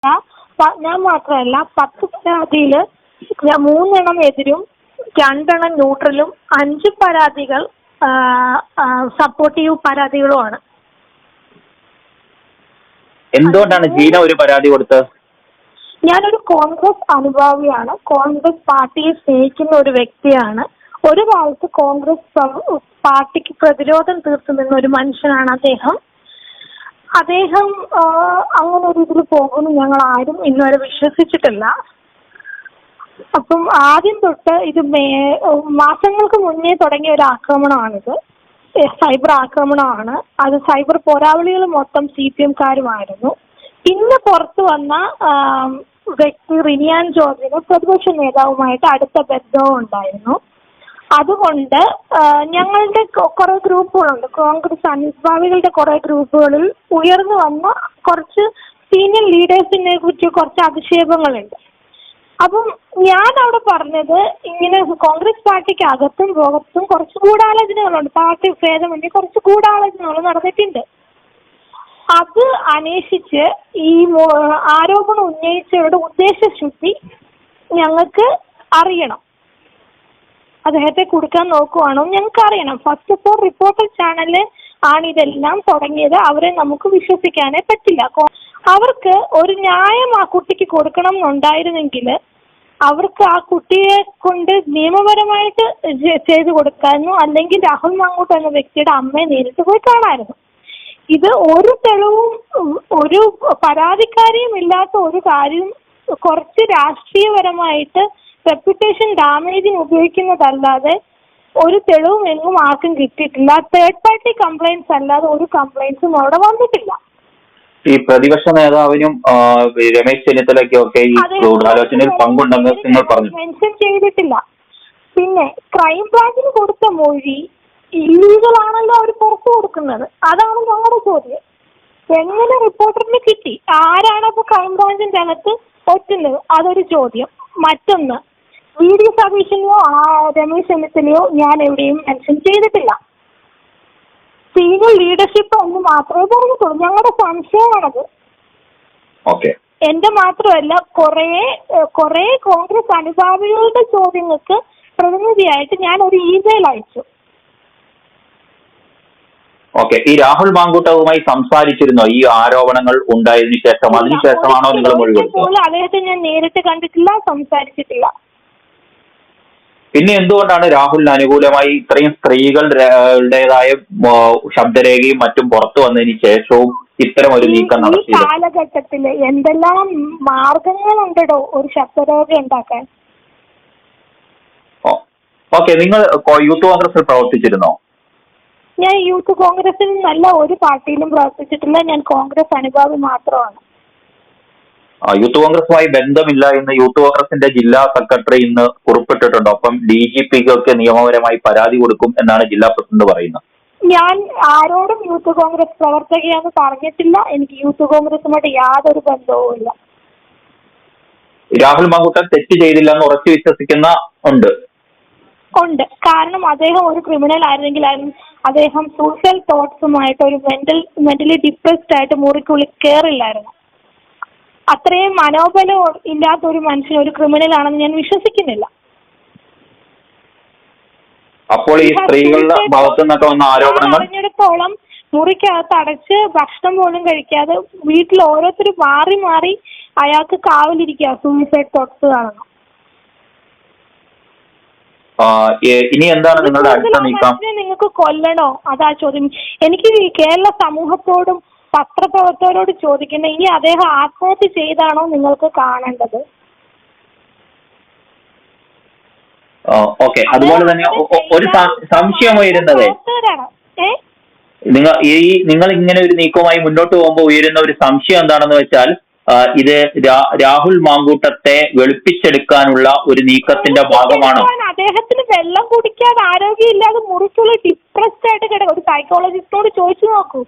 ഞാൻ മാത്രമല്ല 10 പരാതിയിൽ 3 എതിരും 2 ന്യൂട്രലും 5 പരാതികൾ സപ്പോർട്ടീവ് പരാതികളുമാണ്. എന്തുകൊണ്ടാണ് ജീന ഒരു പരാതി കൊടുത്തത്? ഞാനൊരു കോൺഗ്രസ് അനുഭാവിയാണ്. കോൺഗ്രസ് പാർട്ടിയെ സ്നേഹിക്കുന്ന ഒരു വ്യക്തിയാണ്. ഒരു കാലത്ത് കോൺഗ്രസ് പാർട്ടിക്ക് പ്രതിരോധം തീർത്തു നിന്ന ഒരു മനുഷ്യനാണ് അദ്ദേഹം. അങ്ങനെ ഒരു ഇതിൽ പോകുന്നു ഞങ്ങൾ ആരും ഇന്നുവരെ വിശ്വസിച്ചിട്ടില്ല. അപ്പം ആദ്യം തൊട്ട് ഇത് മാസങ്ങൾക്ക് മുന്നേ തുടങ്ങിയ ഒരു ആക്രമണമാണിത്. സൈബർ ആക്രമണമാണ്. അത് സൈബർ പോരാളികൾ മൊത്തം CPM-കാരുമായിരുന്നു. പിന്നെ പുറത്തു വന്ന വ്യക്തി റിനിയാൻ ജോർജിന് പ്രതിപക്ഷ നേതാവുമായിട്ട് അടുത്ത ബന്ധവും ഉണ്ടായിരുന്നു. അതുകൊണ്ട് ഞങ്ങളുടെ കുറെ ഗ്രൂപ്പുകളുണ്ട്. കോൺഗ്രസ് അനുഭാവികളുടെ കുറെ ഗ്രൂപ്പുകളിൽ ഉയർന്നു വന്ന കുറച്ച് സീനിയർ ലീഡേഴ്സിനെ കുറിച്ച് കുറച്ച് അധിക്ഷേപങ്ങളുണ്ട്. അപ്പം ഞാൻ അവിടെ പറഞ്ഞത് ഇങ്ങനെ കോൺഗ്രസ് പാർട്ടിക്ക് അകത്തും പുറത്തും കുറച്ച് ഗൂഢാലോചനകളുണ്ട്. പാർട്ടി ഭേദമന്യേ കുറച്ച് ഗൂഢാലോചനകൾ നടന്നിട്ടുണ്ട്. അത് അന്വേഷിച്ച് ഈ ആരോപണം ഉന്നയിച്ചവരുടെ ഉദ്ദേശശുദ്ധി ഞങ്ങൾക്ക് അറിയണം. അദ്ദേഹത്തെ കൊടുക്കാൻ നോക്കുവാണോ ഞങ്ങൾക്ക് അറിയണം. First of all reporter channel ആണ് ഇതെല്ലാം തുടങ്ങിയത്. അവരെ നമുക്ക് വിശ്വസിക്കാനേ പറ്റില്ല. അവർക്ക് ഒരു ന്യായം ആ കുട്ടിക്ക് കൊടുക്കണം എന്നുണ്ടായിരുന്നെങ്കിൽ അവർക്ക് ആ കുട്ടിയെ കൊണ്ട് നിയമപരമായിട്ട് ചെയ്തു കൊടുക്കാമായിരുന്നു. അല്ലെങ്കിൽ രാഹുൽ മാങ്കൂട്ടം എന്ന വ്യക്തിയുടെ അമ്മയെ നേരിട്ട് പോയി കാണാമായിരുന്നു. ഇത് ഒരു തെളിവും ഒരു പരാതിക്കാരിയും ഇല്ലാത്ത ഒരു കാര്യം കുറച്ച് രാഷ്ട്രീയപരമായിട്ട് റെപ്യൂട്ടേഷൻ ഡാമേജിന് ഉപയോഗിക്കുന്നതല്ലാതെ ഒരു തെളിവും എങ്ങും ആർക്കും കിട്ടിയിട്ടില്ല. തേർഡ് പാർട്ടി കംപ്ലൈന്റ്സ് അല്ലാതെ ഒരു കംപ്ലൈന്റ്സും അവിടെ വന്നിട്ടില്ല. ഈ പ്രതിപക്ഷ നേതാവിനും രമേശ് ചെന്നിത്തലയ്ക്കും ഒക്കെ ഈ ഗൂഢാലോചനയിൽ പങ്കുണ്ടെന്ന് നിങ്ങൾ പറഞ്ഞു. മെൻഷൻ ചെയ്തിട്ടില്ല. പിന്നെ ക്രൈംബ്രാഞ്ചിന് കൊടുത്ത മൊഴി ഇല്ലീഗൽ ആണല്ലോ അവർ പുറത്തു കൊടുക്കുന്നത്. അതാണ് ഞങ്ങളുടെ ചോദ്യം. എങ്ങനെ റിപ്പോർട്ടറിന് കിട്ടി? ആരാണ് അപ്പൊ ക്രൈംബ്രാഞ്ചിന്റെ അകത്ത് ഒറ്റുന്നത്? അതൊരു ചോദ്യം. മറ്റൊന്ന്, VD സതീശനെയോ രമേശ് ചെന്നിത്തലയോ ഞാൻ എവിടെയും മെൻഷൻ ചെയ്തിട്ടില്ല. സീനിയർ ലീഡർഷിപ്പ് എന്ന് മാത്രമേ പറഞ്ഞിട്ടുള്ളൂ. ഞങ്ങളുടെ സംശയമാണത്. എന്റെ മാത്രമല്ല കുറെ കോൺഗ്രസ് അനുഭാവികളുടെ ചോദ്യങ്ങൾക്ക് പ്രതിനിധിയായിട്ട് ഞാൻ ഒരു ഇമെയിൽ അയച്ചു. ഈ രാഹുൽ മാങ്കൂട്ടവുമായി സംസാരിച്ചിരുന്നോ ഈ ആരോപണങ്ങൾ ഉണ്ടായതിനു ശേഷം? അതിനുശേഷമാണോ നിങ്ങൾ മൊഴി കൊടുത്തത്? അദ്ദേഹത്തെ ഞാൻ നേരിട്ട് കണ്ടിട്ടില്ല, സംസാരിച്ചിട്ടില്ല. പിന്നെ എന്തുകൊണ്ടാണ് രാഹുലിന് അനുകൂലമായി ഇത്രയും സ്ത്രീകളുടേതായ ശബ്ദരേഖയും മറ്റും പുറത്തു വന്നതിന് ശേഷവും ഇത്തരം ഒരു നീക്കം നടത്തിയത്? ഈ കാലഘട്ടത്തില് എന്തെല്ലാം മാർഗങ്ങളുണ്ടോ ഒരു ശബ്ദരേഖ ഉണ്ടാക്കാൻ? നിങ്ങൾ യൂത്ത് കോൺഗ്രസിൽ പ്രവർത്തിച്ചിരുന്നോ? ഞാൻ യൂത്ത് കോൺഗ്രസിൽ നല്ല ഒരു പാർട്ടിയിലും പ്രവർത്തിച്ചിട്ടില്ല. ഞാൻ കോൺഗ്രസ് അനുഭാവി മാത്രമാണ്. യൂത്ത് കോൺഗ്രസുമായി ബന്ധമില്ല എന്ന് യൂത്ത് കോൺഗ്രസിന്റെ ജില്ലാ സെക്രട്ടറി ഇന്ന് കുറിപ്പിട്ടിട്ടുണ്ട്. ഒപ്പം DGPക്ക് നിയമപരമായി പരാതി കൊടുക്കും എന്നാണ് ജില്ലാ പ്രസിഡന്റ് പറയുന്നത്. ഞാൻ ആരോടും യൂത്ത് കോൺഗ്രസ് പ്രവർത്തകയാണെന്ന് പറഞ്ഞിട്ടില്ല. എനിക്ക് യൂത്ത് കോൺഗ്രസുമായിട്ട് യാതൊരു ബന്ധവുമില്ല. രാഹുൽ മാങ്കൂട്ടൻ തെറ്റ് ചെയ്തില്ല എന്ന് ഉറച്ചു വിശ്വസിക്കുന്ന ഉണ്ട്. കാരണം അദ്ദേഹം ഒരു ക്രിമിനൽ ആയിരുന്നെങ്കിൽ അദ്ദേഹം സൂസൈഡ് തോട്ട്സുമായിട്ട് ഒരു മെന്റലി ഡിപ്രസ്ഡ് ആയിട്ട് മുറിക്കുള്ളിൽ കയറില്ലായിരുന്നു. അത്രയും മനോബലം ഇല്ലാത്ത ഒരു മനുഷ്യൻ ഒരു ക്രിമിനൽ ആണെന്ന് ഞാൻ വിശ്വസിക്കുന്നില്ല. അപ്പോൾ ഈ സ്ത്രീകളുടെ ഭാഗത്തു നിന്നൊക്കെ വന്ന ആരോപണങ്ങൾ അറിഞ്ഞിടത്തോളം മുറിക്കകത്ത് അടച്ച് ഭക്ഷണം പോലും കഴിക്കാതെ വീട്ടിൽ ഓരോരുത്തർ മാറി മാറി അയാൾക്ക് കാവലിരിക്കുക സൂസൈഡ് തോട്ട്സ് കാണണം. ഇനി എന്താണ് നിങ്ങളുടെ അടുത്ത നീക്കം? നിങ്ങൾക്ക് കൊല്ലണോ? അതാ ചോദ്യം. എനിക്ക് ഈ കേരള സമൂഹത്തോടും പത്രപ്രവർത്തകരോട് ചോദിക്കുന്ന, ഇനി അദ്ദേഹം ആത്മഹത്യ ചെയ്താണോ നിങ്ങൾക്ക് കാണേണ്ടത്? അതുപോലെ തന്നെ ഒരു സംശയം ഉയരുന്നത്, നിങ്ങൾ ഇങ്ങനെ ഒരു നീക്കവുമായി മുന്നോട്ട് പോകുമ്പോൾ ഉയരുന്ന ഒരു സംശയം എന്താണെന്ന് വെച്ചാൽ, ഇത് രാഹുൽ മാങ്കൂട്ടത്തെ വെളുപ്പിച്ചെടുക്കാനുള്ള ഒരു നീക്കത്തിന്റെ ഭാഗമാണോ? അദ്ദേഹത്തിന് വെള്ളം കുടിക്കാതെ ആരോഗ്യമില്ലാതെ മുറിക്കുള്ള ഡിപ്രസ്ഡ് ആയിട്ട് കിടക്കും. ഒരു സൈക്കോളജിസ്റ്റോട് ചോദിച്ചു നോക്കൂ.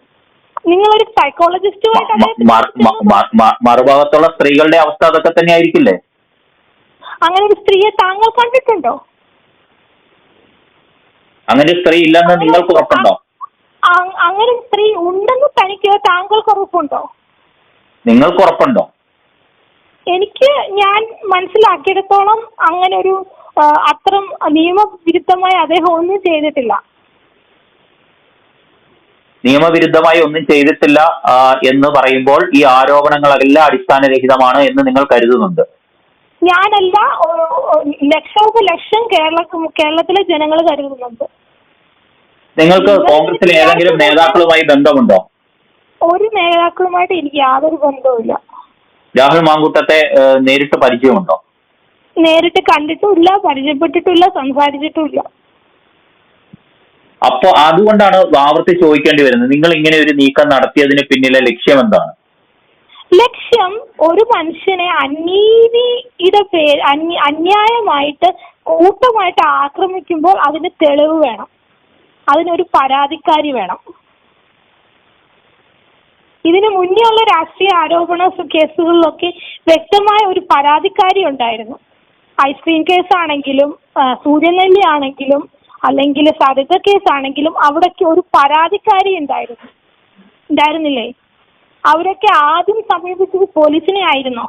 നിങ്ങളൊരു സൈക്കോളജിസ്റ്റുമായിട്ട് മറുഭാഗത്തുള്ള സ്ത്രീകളുടെ അവസ്ഥ അതൊക്കെ തന്നെ ആയിരിക്കില്ലേ? അങ്ങനെ ഒരു സ്ത്രീയെ താങ്കൾ കണ്ടിട്ടുണ്ടോ? അങ്ങനെ സ്ത്രീ ഇല്ലെന്ന് നിങ്ങൾക്ക് ഉറപ്പുണ്ടോ? അങ്ങനെ സ്ത്രീ ഉണ്ടെന്ന് തനിക്ക് താങ്കൾക്ക് ഉറപ്പുണ്ടോ? നിങ്ങൾക്ക് ഉറപ്പുണ്ടോ? എനിക്ക് ഞാൻ മനസ്സിലാക്കിയിടത്തോളം അങ്ങനെ ഒരു അത്ര നിയമവിരുദ്ധമായി അദ്ദേഹം ഒന്നും ചെയ്തിട്ടില്ല. നിയമവിരുദ്ധമായി ഒന്നും ചെയ്തിട്ടില്ല എന്ന് പറയുമ്പോൾ ഈ ആരോപണങ്ങളെല്ലാം അടിസ്ഥാനരഹിതമാണ് എന്ന് നിങ്ങൾ കരുതുന്നുണ്ട്? ഞാനല്ല, ലക്ഷം കേരളത്തിലെ ജനങ്ങൾ കരുതുന്നുണ്ട്. നിങ്ങൾക്ക് കോൺഗ്രസിലെ ഏതെങ്കിലും നേതാക്കളുമായി ബന്ധമുണ്ടോ? ഒരു നേതാക്കളുമായിട്ട് എനിക്ക് യാതൊരു ബന്ധവുമില്ല. രാഹുൽ മാങ്കൂട്ടത്തെ നേരിട്ട് പരിചയമുണ്ടോ? നേരിട്ട് കണ്ടിട്ടുമില്ല, പരിചയപ്പെട്ടിട്ടില്ല, സംസാരിച്ചിട്ടുമില്ല. അപ്പൊ അതുകൊണ്ടാണ് ആവർത്തി ചോദിക്കേണ്ടി വരുന്നത്, നിങ്ങൾ ഇങ്ങനെ ഒരു നീക്കം നടത്തിയതിന് പിന്നിലെ ലക്ഷ്യം എന്താണ്? ലക്ഷ്യം ഒരു മനുഷ്യനെ അന്യായമായിട്ട് കൂട്ടമായിട്ട് ആക്രമിക്കുമ്പോൾ അതിന് തെളിവ് വേണം, അതിനൊരു പരാതിക്കാരി വേണം. ഇതിനു മുന്നേ ഉള്ള രാഷ്ട്രീയ ആരോപണ കേസുകളിലൊക്കെ വ്യക്തമായ ഒരു പരാതിക്കാരി ഉണ്ടായിരുന്നു. ഐസ്ക്രീം കേസാണെങ്കിലും സൂര്യനെല്ലി ആണെങ്കിലും അല്ലെങ്കിൽ സരിത കേസാണെങ്കിലും അവിടൊക്കെ ഒരു പരാതിക്കാരി ഉണ്ടായിരുന്നില്ലേ? അവരൊക്കെ ആദ്യം സമീപിച്ചത് പോലീസിനെ ആയിരുന്നോ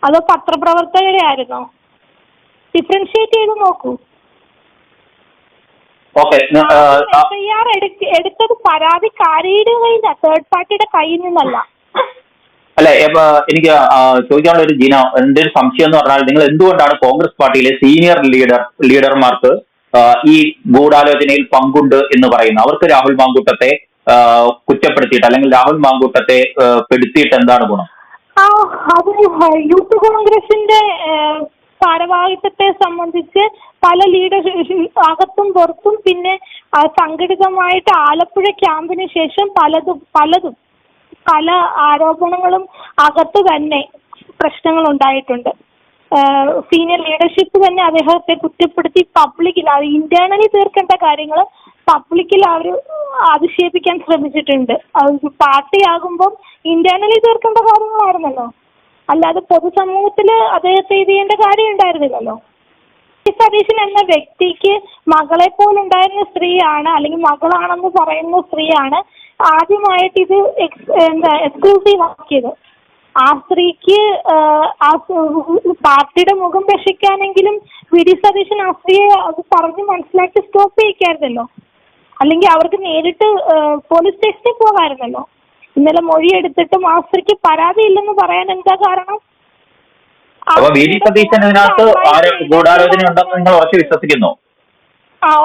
അതോ പത്രപ്രവർത്തകരെ ആയിരുന്നോ? ഡിഫറൻഷിയേറ്റ് ചെയ്ത് നോക്കൂ. FIR എടുത്തത് പരാതിക്കാരിയുടെ കയ്യിൽ, തേർഡ് പാർട്ടിയുടെ കയ്യിൽ നിന്നല്ല. അല്ലെ, എനിക്ക് ചോദിക്കാനുള്ള ഒരു എന്റെ ഒരു സംശയം എന്ന് പറഞ്ഞാൽ, നിങ്ങൾ എന്തുകൊണ്ടാണ് കോൺഗ്രസ് പാർട്ടിയിലെ സീനിയർ ലീഡർമാർക്ക് ഈ ഗൂഢാലോചനയിൽ പങ്കുണ്ട് എന്ന് പറയുന്നത്? അവർക്ക് രാഹുൽ മാങ്കൂട്ടത്തെ കുറ്റപ്പെടുത്തിയിട്ട് അല്ലെങ്കിൽ രാഹുൽ മാങ്കൂട്ടത്തെ പെടുത്തിയിട്ട് എന്താണ് ഗുണം? അത് യൂത്ത് കോൺഗ്രസിന്റെ ഭാരവാഹിത്വത്തെ സംബന്ധിച്ച് പല അകത്തും പുറത്തും പിന്നെ സംഘടിതമായിട്ട് ആലപ്പുഴ ക്യാമ്പിന് ശേഷം പല ആരോപണങ്ങളും അകത്ത് തന്നെ പ്രശ്നങ്ങൾ ഉണ്ടായിട്ടുണ്ട്. സീനിയർ ലീഡർഷിപ്പ് തന്നെ അദ്ദേഹത്തെ കുറ്റപ്പെടുത്തി പബ്ലിക്കിൽ, അത് ഇന്റേണലി തീർക്കേണ്ട കാര്യങ്ങൾ പബ്ലിക്കിൽ അവർ അധിക്ഷേപിക്കാൻ ശ്രമിച്ചിട്ടുണ്ട്. പാർട്ടിയാകുമ്പോൾ ഇന്റേണലി തീർക്കേണ്ട കാര്യങ്ങളായിരുന്നല്ലോ, അല്ലാതെ പൊതുസമൂഹത്തിൽ അദ്ദേഹത്തെ ഇത് ചെയ്യേണ്ട കാര്യം ഉണ്ടായിരുന്നില്ലല്ലോ. സതീശൻ എന്ന വ്യക്തിക്ക് മകളെ പോലുണ്ടായിരുന്ന സ്ത്രീയാണ്, അല്ലെങ്കിൽ മകളാണെന്ന് പറയുന്ന സ്ത്രീയാണ് ആദ്യമായിട്ട് ഇത് എക്സ്ക്ലൂസീവ് ആക്കിയത്. ആ സ്ത്രീക്ക് പാർട്ടിയുടെ മുഖം രക്ഷിക്കാനെങ്കിലും വി ഡി സതീശൻ ആ സ്ത്രീയെ അത് പറഞ്ഞ് മനസ്സിലാക്കി സ്റ്റോപ്പ് ചെയ്യിക്കായിരുന്നല്ലോ, അല്ലെങ്കിൽ അവർക്ക് നേരിട്ട് പോലീസ് സ്റ്റേഷനിൽ പോകാമായിരുന്നല്ലോ. ഇന്നലെ മൊഴിയെടുത്തിട്ടും ആ സ്ത്രീക്ക് പരാതി ഇല്ലെന്ന് പറയാൻ എന്താ കാരണം?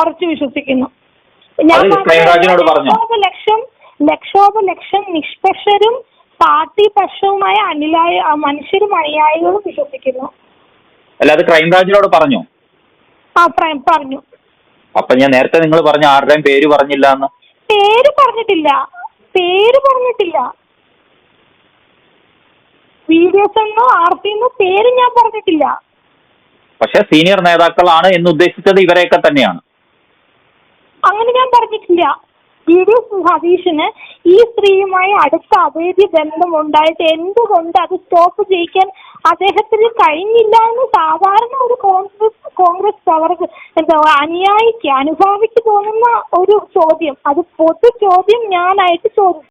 ഉറച്ചു വിശ്വസിക്കുന്നു. ഞാൻ ലക്ഷോപലക്ഷം നിഷ്പക്ഷരും പാർട്ടി പക്ഷവുമായ മനുഷ്യരും അനുയായികളും വിശ്വസിക്കുന്നു. അല്ലാതെ ക്രൈംബ്രാഞ്ചിനോട് പറഞ്ഞു? പറഞ്ഞു. അപ്പൊ ഞാൻ നേരത്തെ നിങ്ങൾ പറഞ്ഞ ആരുടെയും പേര് പറഞ്ഞില്ല എന്ന്? പേര് പറഞ്ഞിട്ടില്ല. വീഡിയോസ് എന്നോ ആർത്തിന്നോ പേര് ഞാൻ പറഞ്ഞിട്ടില്ല. പക്ഷെ സീനിയർ നേതാക്കളാണ് എന്ന് ഉദ്ദേശിച്ചത് ഇവരെയൊക്കെ തന്നെയാണ്. അങ്ങനെ ഞാൻ പറഞ്ഞിട്ടില്ല. വി ഡി സതീശന് ഈ സ്ത്രീയുമായി അടുത്ത അഭേദ്യ ബന്ധം ഉണ്ടായിട്ട് എന്തുകൊണ്ട് അത് സ്റ്റോപ്പ് ചെയ്യിക്കാൻ അദ്ദേഹത്തിന് കഴിഞ്ഞില്ല എന്ന് സാധാരണ ഒരു കോൺഗ്രസ് അനുയായിക്ക് അനുഭാവിക്ക് തോന്നുന്ന ഒരു ചോദ്യം, അത് പൊതു ചോദ്യം ഞാനായിട്ട് ചോദിച്ചു.